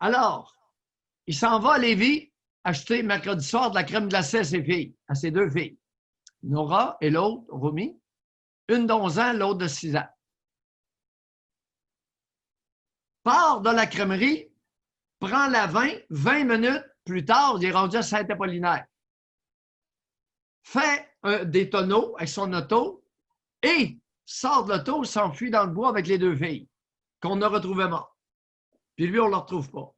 Alors, il s'en va à Lévis acheter mercredi soir de la crème glacée à ses filles, à ses deux filles. Nora et l'autre, Romy, une d'11 ans, l'autre de 6 ans. Part de la crèmerie, prend la 20 minutes plus tard, il est rendu à Saint-Apollinaire. Fait des tonneaux avec son auto et sort de l'auto, s'enfuit dans le bois avec les deux filles qu'on a retrouvées mortes. Puis lui, on ne le retrouve pas.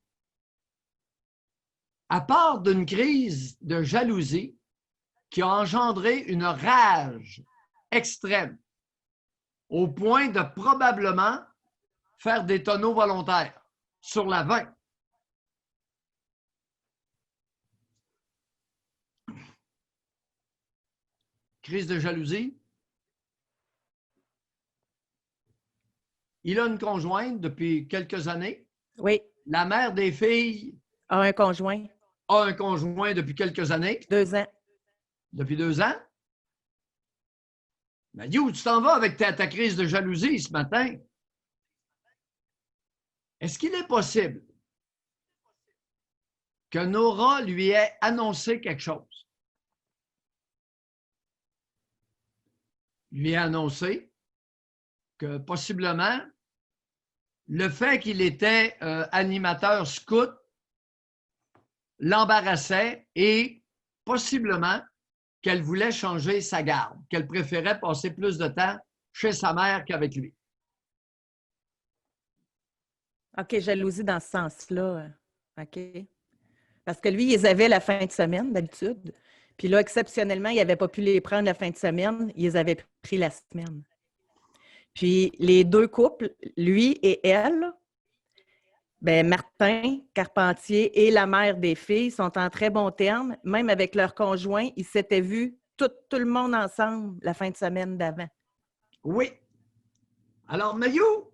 À part d'une crise de jalousie qui a engendré une rage extrême au point de probablement faire des tonneaux volontaires sur la 20. Crise de jalousie. Il a une conjointe depuis quelques années. Oui. La mère des filles a un conjoint. A un conjoint depuis quelques années. 2 ans. Depuis 2 ans. Mais où tu t'en vas avec ta crise de jalousie ce matin? Est-ce qu'il est possible que Nora lui ait annoncé quelque chose? Lui a annoncé que possiblement le fait qu'il était animateur scout l'embarrassait et possiblement qu'elle voulait changer sa garde, qu'elle préférait passer plus de temps chez sa mère qu'avec lui. OK, jalousie dans ce sens-là. OK. Parce que lui, ils avaient la fin de semaine, d'habitude. Puis là, exceptionnellement, il n'avait pas pu les prendre la fin de semaine. Ils les avaient pris la semaine. Puis les deux couples, lui et elle, ben Martin Carpentier et la mère des filles sont en très bons termes. Même avec leur conjoint, ils s'étaient vus tout le monde ensemble la fin de semaine d'avant. Oui. Alors, Maillot,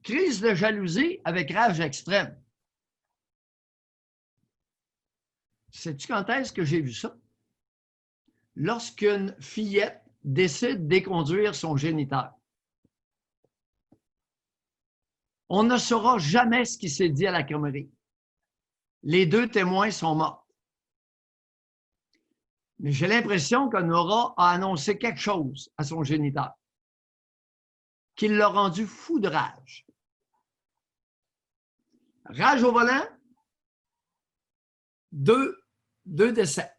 crise de jalousie avec rage extrême. Sais-tu quand est-ce que j'ai vu ça? Lorsqu'une fillette décide d'éconduire son géniteur. On ne saura jamais ce qui s'est dit à la crèmerie. Les deux témoins sont morts. Mais j'ai l'impression que Nora a annoncé quelque chose à son géniteur qui l'a rendu fou de rage. Rage au volant, deux décès.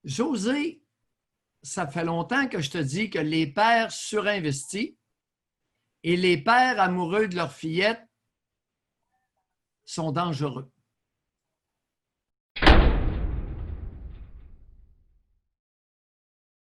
José, ça fait longtemps que je te dis que les pères surinvestis et les pères amoureux de leur fillette sont dangereux.